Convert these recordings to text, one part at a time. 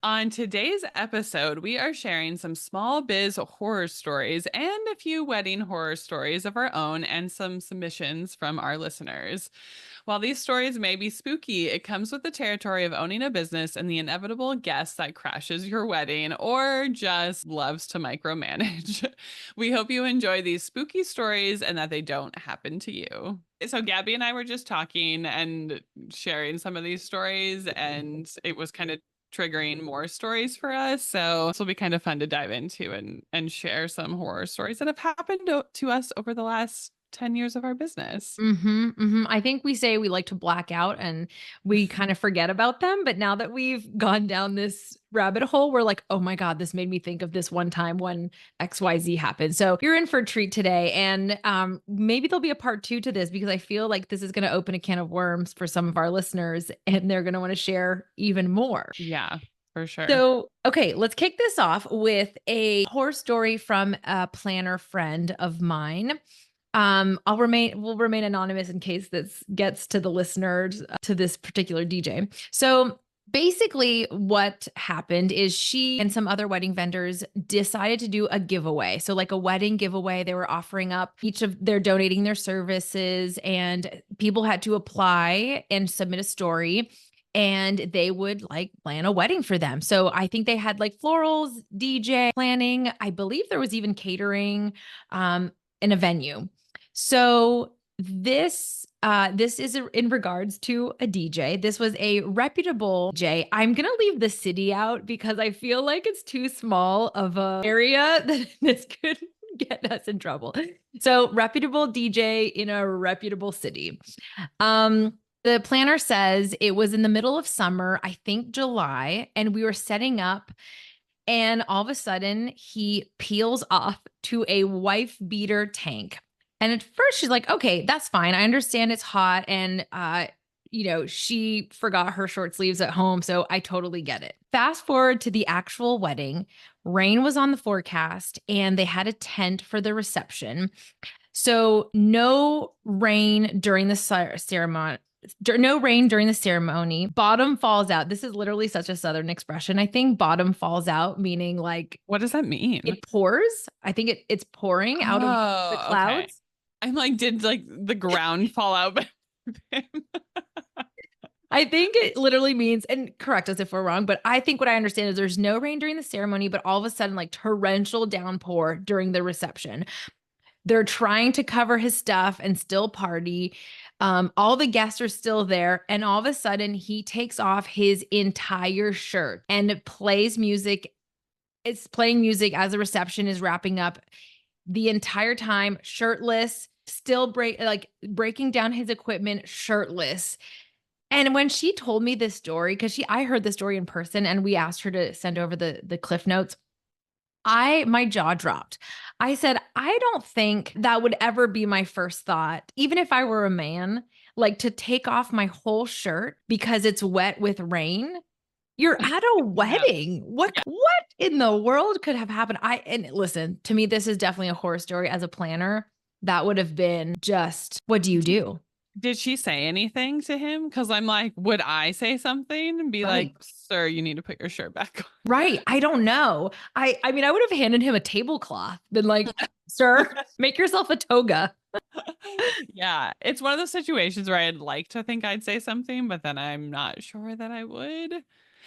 On today's episode, we are sharing some small biz horror stories and a few wedding horror stories of our own and some submissions from our listeners. While these stories may be spooky, it comes with the territory of owning a business and the inevitable guest that crashes your wedding or just loves to micromanage. We hope you enjoy these spooky stories and that they don't happen to you. So, Gabby and I were just talking and sharing some of these stories, and it was kind of triggering more stories for us. So this will be kind of fun to dive into and share some horror stories that have happened to us over the last 10 years of our business. I think we say we like to black out and we kind of forget about them. But now that we've gone down this rabbit hole, we're like, oh my God, this made me think of this one time when XYZ happened. So you're in for a treat today. And maybe there'll be a part two to this because I feel like this is going to open a can of worms for some of our listeners and they're going to want to share even more. Yeah, for sure. So, okay, let's kick this off with a horror story from a planner friend of mine. We'll remain anonymous in case this gets to the listeners, to this particular DJ. So basically what happened is she and some other wedding vendors decided to do a giveaway. So like a wedding giveaway, they were offering up they're donating their services and people had to apply and submit a story and they would like plan a wedding for them. So I think they had like florals, DJ planning. I believe there was even catering, in a venue. So this is in regards to a DJ. This was a reputable DJ. I'm gonna leave the city out because I feel like it's too small of a area that this could get us in trouble. So reputable DJ in a reputable city. The planner says it was in the middle of summer, I think July, and we were setting up and all of a sudden he peels off to a wife beater tank. And at first she's like, okay, that's fine. I understand it's hot. And, she forgot her short sleeves at home. So I totally get it. Fast forward to the actual wedding. Rain was on the forecast and they had a tent for the reception. So no rain during the ceremony. No rain during the ceremony. Bottom falls out. This is literally such a Southern expression. I think bottom falls out, meaning like What does that mean? it pours. I think it's pouring out of the Oh, okay. clouds. I'm like, did like the ground fall out? I think it literally means, and correct us if we're wrong, but I think what I understand is there's no rain during the ceremony, but all of a sudden, like torrential downpour during the reception. They're trying to cover his stuff and still party. All the guests are still there. And all of a sudden, he takes off his entire shirt and plays music. It's playing music as the reception is wrapping up the entire time, shirtless, still breaking down his equipment, shirtless. And when she told me this story, because I heard the story in person and we asked her to send over the cliff notes. My jaw dropped. I said, I don't think that would ever be my first thought, even if I were a man, like to take off my whole shirt because it's wet with rain. You're at a Yeah. wedding. What in the world could have happened? And listen, to me, this is definitely a horror story. As a planner, that would have been just, what do you do? Did she say anything to him? Because I'm like, would I say something and be like, Right. sir, you need to put your shirt back Right. I don't know. I mean, I would have handed him a tablecloth, been like, sir, on? make yourself a toga. Yeah, it's one of those situations where I'd like to think I'd say something, but then I'm not sure that I would.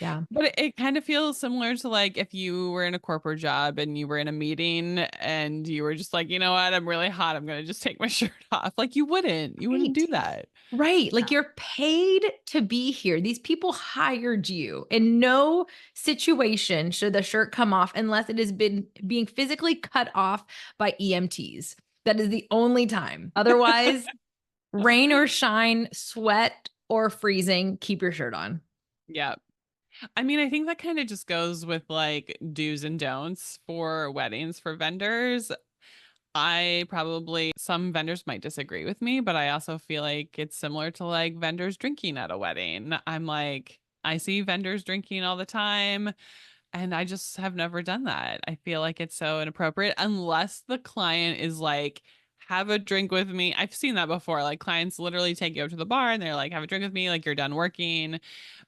Yeah. But it kind of feels similar to like if you were in a corporate job and you were in a meeting and you were just like, you know what, I'm really hot. I'm gonna just take my shirt off. Like you wouldn't Right. do that. Right. Yeah. Like you're paid to be here. These people hired you. In no situation should the shirt come off unless it has been being physically cut off by EMTs. That is the only time. Otherwise, rain or shine, sweat or freezing, keep your shirt on. Yeah. I mean, I think that kind of just goes with like do's and don'ts for weddings for vendors. Some vendors might disagree with me, but I also feel like it's similar to like vendors drinking at a wedding. I'm like, I see vendors drinking all the time, and I just have never done that. I feel like it's so inappropriate unless the client is like, have a drink with me. I've seen that before. Like clients literally take you up to the bar and they're like, have a drink with me, like you're done working.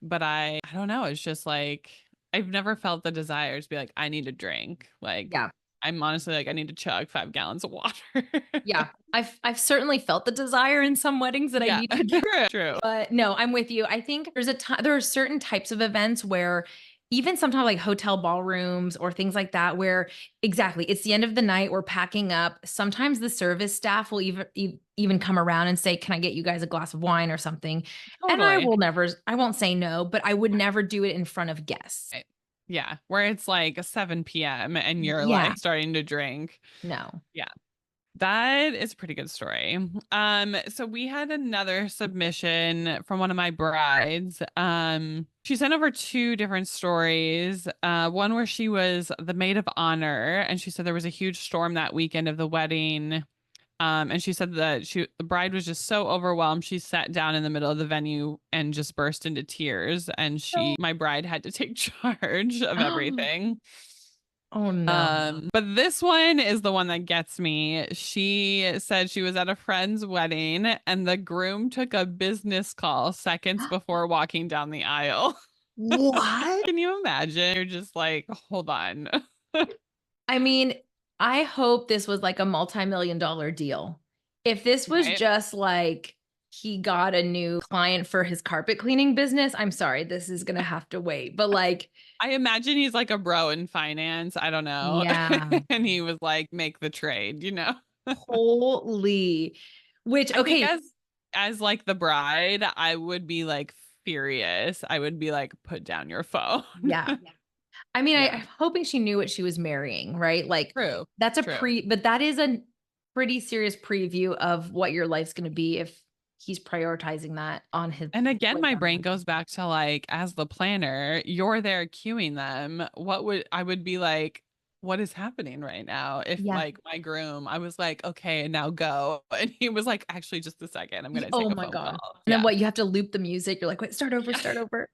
But I don't know. It's just like, I've never felt the desire to be like, I need a drink. Like, Yeah. I'm honestly like, I need to chug 5 gallons of water. Yeah. I've certainly felt the desire in some weddings that I Yeah, need to drink. true, true. But no, I'm with you. I think there are certain types of events where even sometimes like hotel ballrooms or things like that, where exactly it's the end of the night, we're packing up. Sometimes the service staff will even come around and say, "Can I get you guys a glass of wine or something?" And Totally. I won't say no, but I would never do it in front of guests. Right. Yeah, where it's like 7 p.m. and you're Yeah, like starting to drink. no. Yeah. That is a pretty good story. So we had another submission from one of my brides. She sent over two different stories. One where she was the maid of honor, and she said there was a huge storm that weekend of the wedding. And she said that the bride was just so overwhelmed. She sat down in the middle of the venue and just burst into tears. And my bride had to take charge of No. everything. Oh no. But this one is the one that gets me. She said she was at a friend's wedding and the groom took a business call seconds before walking down the aisle. What? Can you imagine? You're just like, hold on. I mean, I hope this was like a multi-million dollar deal. If this was Right? just like he got a new client for his carpet cleaning business, I'm sorry, this is gonna have to wait. But like, I imagine he's like a bro in finance. I don't know. yeah, And he was like, make the trade, you know? holy. Which, I think okay, as like the bride, I would be like furious. I would be like, put down your phone. yeah. I mean, Yeah. I'm hoping she knew what she was marrying, right? Like, True. that's True. but that is a pretty serious preview of what your life's gonna be if he's prioritizing that on his And again, way my down the brain line. goes back to like, as the planner, you're there cueing them. I would be like, what is happening right now? If Yeah. like my groom, I was like, okay, now go. And he was like, actually, just a second. I'm going to take Oh a my phone God. call. And then Yeah. what, you have to loop the music. You're like, "Wait, start over, Yeah. start over."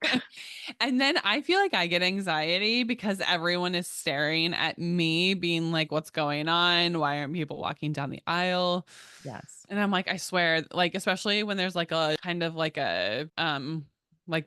And then I feel like I get anxiety because everyone is staring at me, being like, what's going on? Why aren't people walking down the aisle? Yes. And I'm like, I swear, like, especially when there's like a kind of like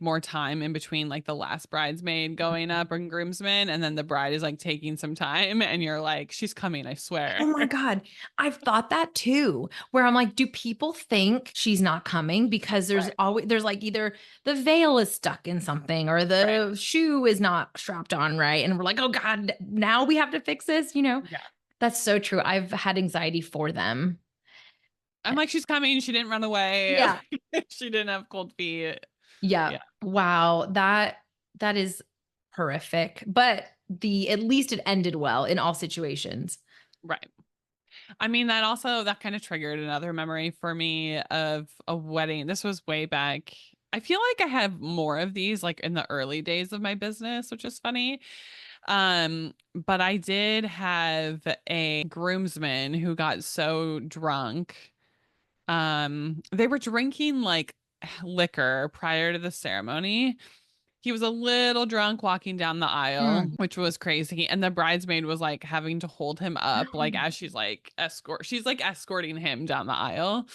more time in between like the last bridesmaid going up and groomsmen, and then the bride is like taking some time, and you're like, she's coming, I Oh swear. my God. I've thought that too, where I'm like, do people think she's not coming because Right. there's like either the veil is stuck in something or Right. the shoe is not strapped on right. And we're like, oh God, now we have to fix this, you know? Yeah. That's so true. I've had anxiety for them. I'm Eh, like, she's coming. She didn't run away. Yeah. She didn't have cold feet. Yeah. Yeah. Wow. That is horrific. But the at least it ended well in all situations. Right. I mean, that kind of triggered another memory for me of a wedding. This was way back. I feel like I have more of these like in the early days of my business, which is funny. But I did have a groomsman who got so drunk. They were drinking like liquor prior to the ceremony. He was a little drunk walking down the aisle, Mm. which was crazy. And the bridesmaid was like having to hold him up, like as she's like escorting him down the aisle.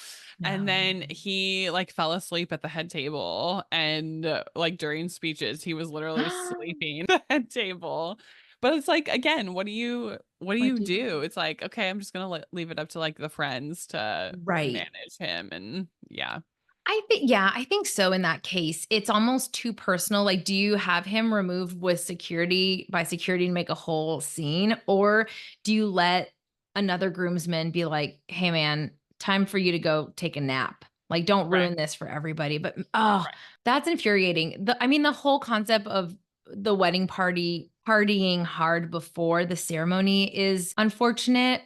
And No. then he like fell asleep at the head table. And like during speeches, he was literally sleeping at the head table. But it's like, again, what do What you do you do? It's like, okay, I'm just gonna leave it up to like the friends to Right. manage him. And yeah, I think so in that case. It's almost too personal. Like, do you have him removed with security by security and make a whole scene? Or do you let another groomsman be like, hey man, time for you to go take a nap? Like, don't right, ruin this for everybody. But oh, right, that's infuriating. I mean, the whole concept of the wedding party partying hard before the ceremony is unfortunate.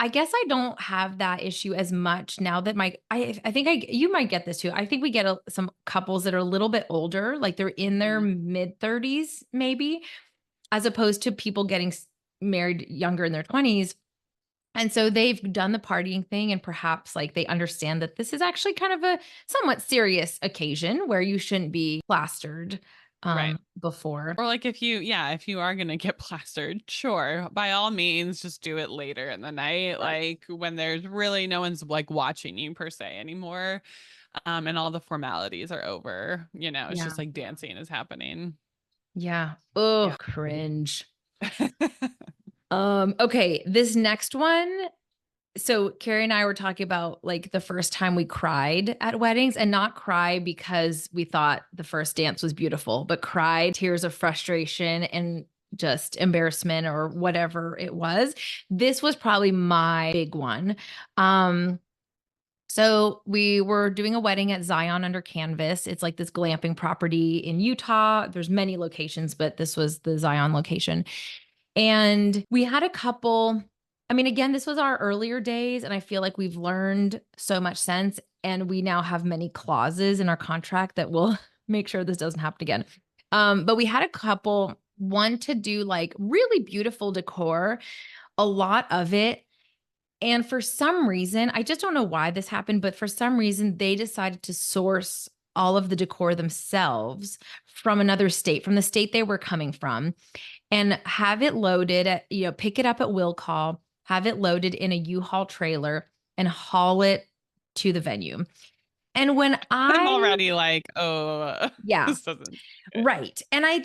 I guess I don't have that issue as much now that I think you might get this too. I think we get some couples that are a little bit older, like they're in their mhm, mid 30s maybe, as opposed to people getting married younger in their 20s. And so they've done the partying thing and perhaps like they understand that this is actually kind of a somewhat serious occasion where you shouldn't be plastered right. before. Or like if you are gonna get plastered, sure, by all means, just do it later in the night, Right. like when there's really no one's like watching you per se anymore, and all the formalities are over. You know, it's Yeah. just like dancing is happening. Yeah. Oh, Yeah. cringe. Okay, this next one. So Carrie and I were talking about like the first time we cried at weddings, and not cry because we thought the first dance was beautiful, but cry tears of frustration and just embarrassment or whatever it was. This was probably my big one. Um so we were doing a wedding at Zion Under Canvas. It's like this glamping property in Utah. There's many locations, but this was the Zion location. And we had a couple. I mean, again, this was our earlier days, and I feel like we've learned so much since. And we now have many clauses in our contract that will make sure this doesn't happen again. But we had a couple want to do like really beautiful decor, a lot of it. And for some reason, I just don't know why this happened, but for some reason, they decided to source all of the decor themselves from another state, from the state they were coming from, and have it loaded at, pick it up at will call, have it loaded in a U-Haul trailer and haul it to the venue. And when I'm I, already like, oh, yeah, this doesn't fit. right. And I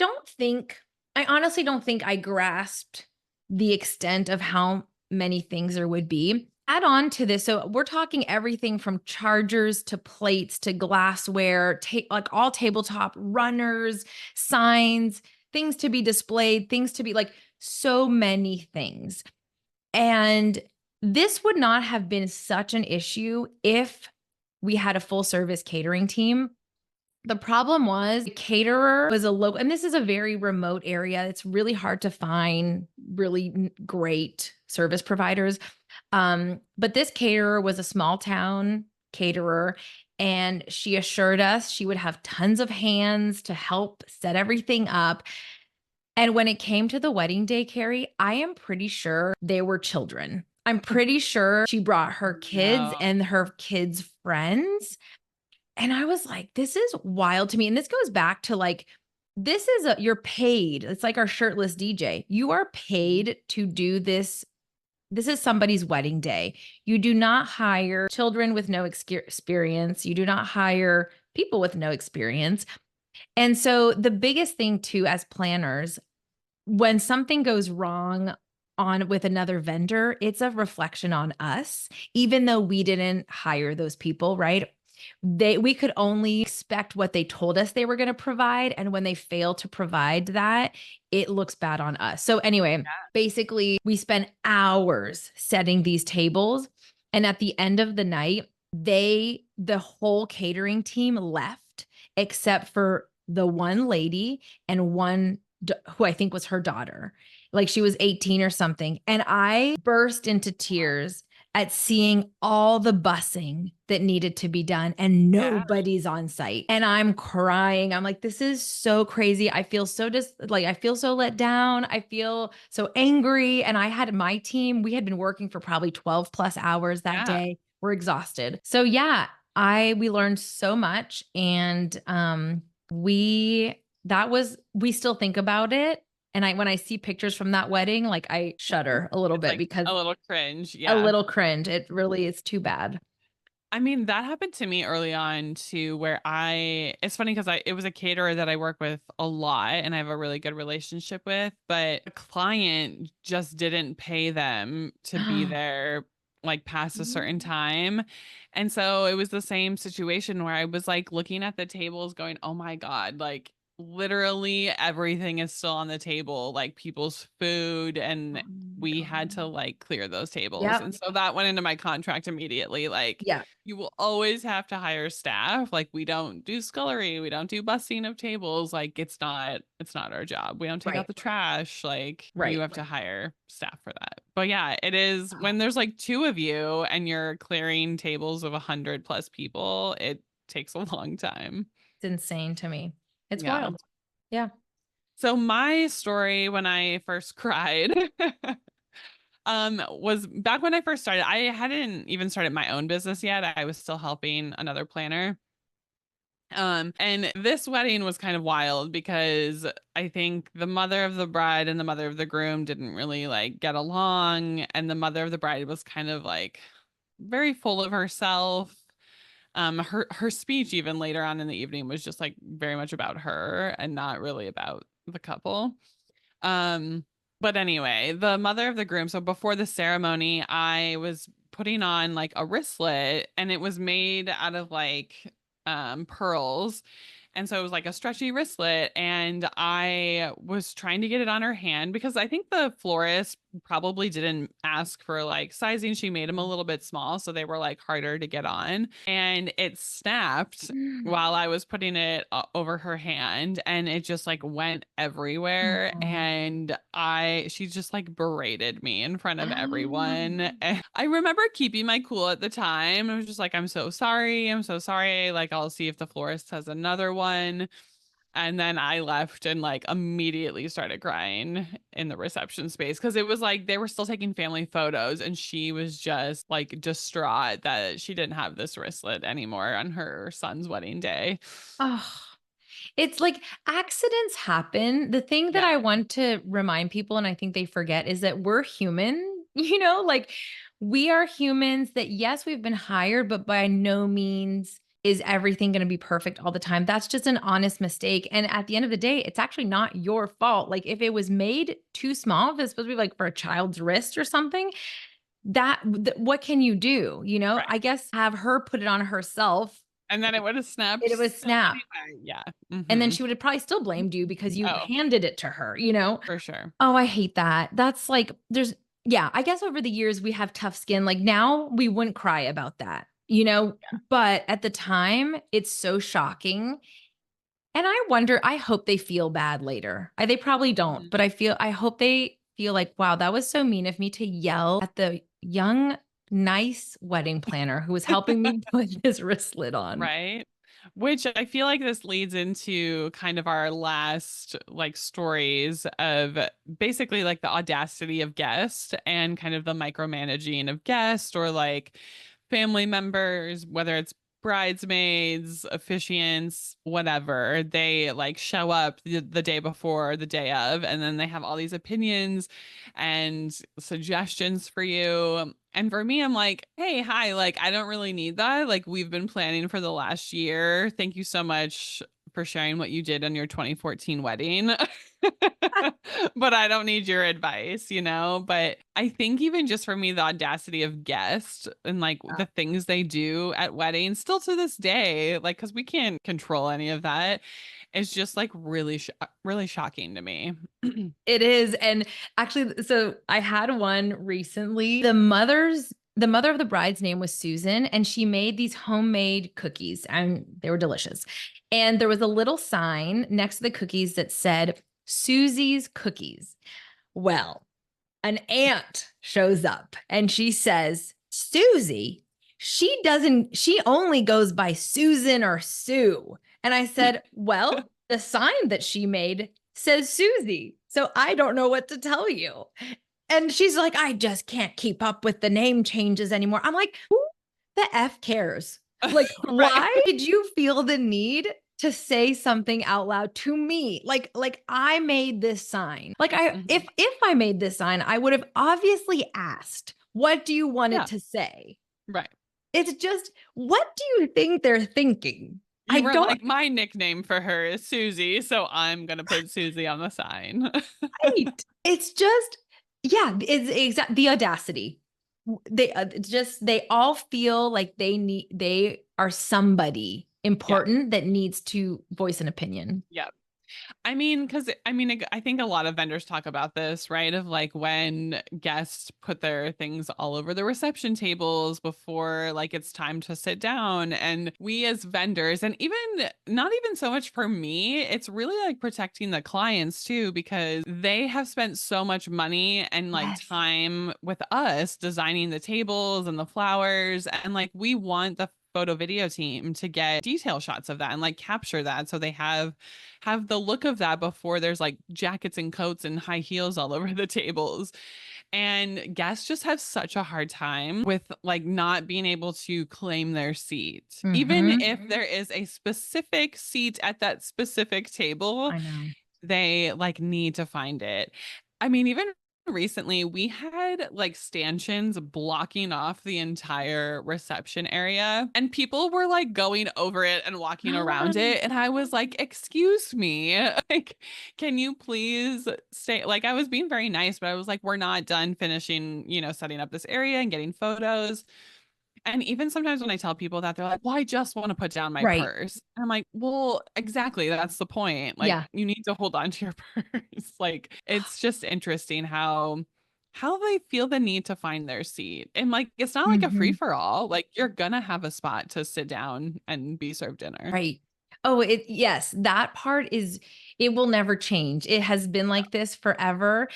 honestly don't think I grasped the extent of how many things there would be. Add on to this. So we're talking everything from chargers to plates to glassware, like all tabletop runners, signs, things to be displayed, things to be like so many things. And this would not have been such an issue if we had a full service catering team. The problem was the caterer was a local, and this is a very remote area. It's really hard to find really great service providers. But this caterer was a small town caterer, and she assured us she would have tons of hands to help set everything up. And when it came to the wedding day, Carrie, I am pretty sure they were children. I'm pretty sure she brought her kids No. and her kids' friends, and I was like, this is wild to me. And this goes back to like, you're paid. It's like our shirtless DJ. You are paid to do this. This is somebody's wedding day. You do not hire children with no experience. You do not hire people with no experience. And so the biggest thing too, as planners, when something goes wrong on with another vendor, it's a reflection on us, even though we didn't hire those people, right? We could only expect what they told us they were going to provide, and when they fail to provide that, it looks bad on us. So anyway, basically we spent hours setting these tables, and at the end of the night, the whole catering team left except for the one lady and one who I think was her daughter. Like she was 18 or something. And I burst into tears at seeing all the bussing that needed to be done and Yeah. nobody's on site. And I'm crying. I'm like, this is so crazy. I feel so I feel so let down. I feel so angry. And I had my team, we had been working for probably 12 plus hours that Yeah. day. We're exhausted. So yeah, we learned so much, and we still think about it. And when I see pictures from that wedding, like I shudder a little It's bit like because a little cringe. a Yeah. little cringe. It really is too bad. I mean, that happened to me early on too, where it's funny because it was a caterer that I work with a lot and I have a really good relationship with, but a client just didn't pay them to be there like past a certain time. And so it was the same situation where I was like looking at the tables going, oh my God, like literally everything is still on the table, like people's food, Oh and my we had to God. like clear those tables. Yep. And so that went into my contract immediately. Like, Yeah. you will always have to hire staff. Like we don't do scullery, we don't do busing of tables. Like it's not our job. We don't take out Right. the trash. Like you Right. have to hire staff for that. But yeah, it is when there's like two of you and you're clearing tables of 100 plus people, it takes a long time. It's insane to me. It's Yeah. wild. Yeah. So my story when I first cried was back when I first started. I hadn't even started my own business yet. I was still helping another planner. And this wedding was kind of wild because I think the mother of the bride and the mother of the groom didn't really like get along, and the mother of the bride was kind of like very full of herself. Her speech even later on in the evening was just like very much about her and not really about the couple. Um, but anyway, the mother of the groom, so before the ceremony, I was putting on like a wristlet and it was made out of like pearls. And so it was like a stretchy wristlet and I was trying to get it on her hand because I think the florist probably didn't ask for like sizing. She made them a little bit small, so they were like harder to get on. And it snapped while I was putting it over her hand and it just like went everywhere Aw. and she just like berated me in front of everyone. And I remember keeping my cool at the time. I was just like, I'm so sorry. I'm so sorry. Like I'll see if the florist has another one. And then I left and like immediately started crying in the reception space because it was like they were still taking family photos and she was just like distraught that she didn't have this wristlet anymore on her son's wedding day. Oh, it's like accidents happen. The thing that Yeah, I want to remind people, and I think they forget, is that we're human, like we are humans that, yes, we've been hired, but by no means is everything going to be perfect all the time. That's just an honest mistake. And at the end of the day, it's actually not your fault. Like if it was made too small, if it's supposed to be like for a child's wrist or something, what can you do? right. I guess have her put it on herself. And then it would have snapped It was still snap. anyway. Yeah. And then Hmm. she would have probably still blamed you because you Oh, handed it to her? for sure. Oh, I hate that. That's like yeah, I guess over the years we have tough skin. Like now we wouldn't cry about that, but at the time it's so shocking. And I wonder, I hope they feel bad later. They probably don't, but Mhm. I hope they feel like, wow, that was so mean of me to yell at the young, nice wedding planner who was helping me put this wristlet on. Right? Which I feel like this leads into kind of our last like stories of basically like the audacity of guest and kind of the micromanaging of guest or like family members, whether it's bridesmaids, officiants, whatever. They like show up the day before, or the day of, and then they have all these opinions and suggestions for you. And for me, I'm like, hey, hi, like, I don't really need that. Like, we've been planning for the last year. Thank you so much for sharing what you did on your 2014 wedding. But I don't need your advice, you know? But I think even just for me, the audacity of guests and like the things they do at weddings, still to this day, like, because we can't control any of that, is just like really shocking to me. It is. And actually, so I had one recently. The mother of the bride's name was Susan, and she made these homemade cookies, and they were delicious. And there was a little sign next to the cookies that said Susie's Cookies. Well, an aunt shows up and she says, Susie, she only goes by Susan or Sue. And I said, well, the sign that she made says Susie. So I don't know what to tell you. And she's like, I just can't keep up with the name changes anymore. I'm like, who the F cares? Like, Right. why did you feel the need to say something out loud to me? Like I made this sign. Like Mhm. if I made this sign, I would have obviously asked, what do you want it Yeah, to say? right. It's just, what do you think they're thinking? I You were don't like, my nickname for her is Susie, so I'm gonna put Susie on the sign. Right. It's just, yeah, it's exact the audacity. It's just they all feel like they are somebody Yeah, important that needs to voice an opinion. yeah. I mean, because I mean, I think a lot of vendors talk about this, right? Of like when guests put their things all over the reception tables before like it's time to sit down. And we as vendors, and even not even so much for me, it's really like protecting the clients too, because they have spent so much money and like Yes. time with us designing the tables and the flowers. And like we want the photo video team to get detail shots of that and like capture that so they have the look of that before there's like jackets and coats and high heels all over the tables. And guests just have such a hard time with like not being able to claim their seat. Even Mhm. if there is a specific seat at that specific table, I know. they like need to find it. I mean, even Recently, we had like stanchions blocking off the entire reception area, and people were like going over it and walking around it. And I was like, excuse me, like, can you please stay? Like, I was being very nice, but I was like, we're not done finishing, setting up this area and getting photos. And even sometimes when I tell people that, they're like, well, I just want to put down my Right. purse. And I'm like, well, exactly. That's the point. Like, Yeah. you need to hold on to your purse. Like, it's just interesting how they feel the need to find their seat. And like, it's not like a free Mhm. for all. Like, you're gonna have a spot to sit down and be served dinner. Right. Oh, yes, that part is it will never change. It has been like this forever.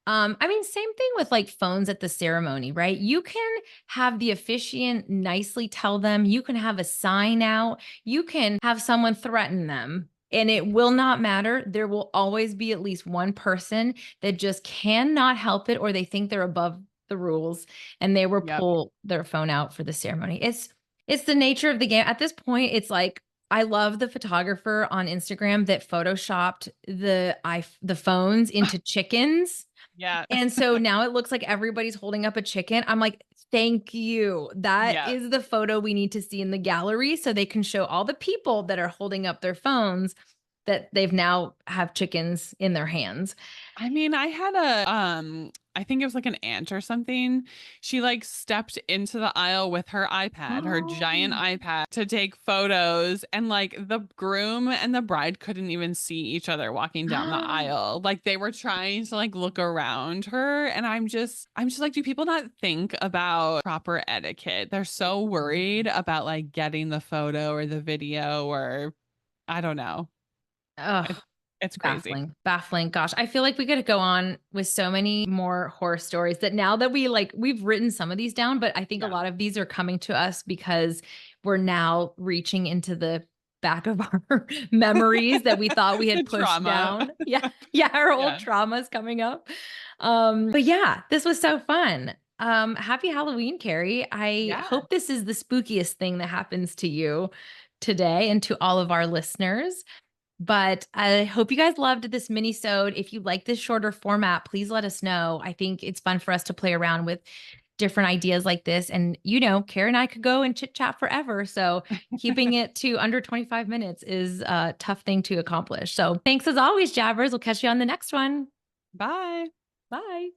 I mean, same thing with like phones at the ceremony, right? You can have the officiant nicely tell them, you can have a sign out, you can have someone threaten them, and it will not matter. There will always be at least one person that just cannot help it, or they think they're above the rules and they will Yep. pull their phone out for the ceremony. It's the nature of the game. At this point, it's like I love the photographer on Instagram that photoshopped the phones into chickens. Yeah. And so now it looks like everybody's holding up a chicken. I'm like, thank you. That Yeah. is the photo we need to see in the gallery so they can show all the people that are holding up their phones that they've now have chickens in their hands. I mean, I had I think it was like an aunt or something. She like stepped into the aisle with her iPad, her giant Oh. iPad to take photos, and like the groom and the bride couldn't even see each other walking down the aisle. Like they were trying to like look around her, and I'm just like, do people not think about proper etiquette? They're so worried about like getting the photo or the video or I don't know. Ugh. It, it's crazy. Baffling, baffling. Gosh, I feel like we could go on with so many more horror stories that now that we've written some of these down, but I think a Yeah. lot of these are coming to us because we're now reaching into the back of our memories that we thought we The had pushed trauma. down. Yeah. Yeah. Our old Yeah. traumas coming up. But yeah, this was so fun. Happy Halloween, Carrie. I Yeah. hope this is the spookiest thing that happens to you today and to all of our listeners. But I hope you guys loved this mini-sode. If you like this shorter format, please let us know. I think it's fun for us to play around with different ideas like this. And, Kara and I could go and chit chat forever. So keeping it to under 25 minutes is a tough thing to accomplish. So thanks as always, Jabbers. We'll catch you on the next one. Bye. Bye.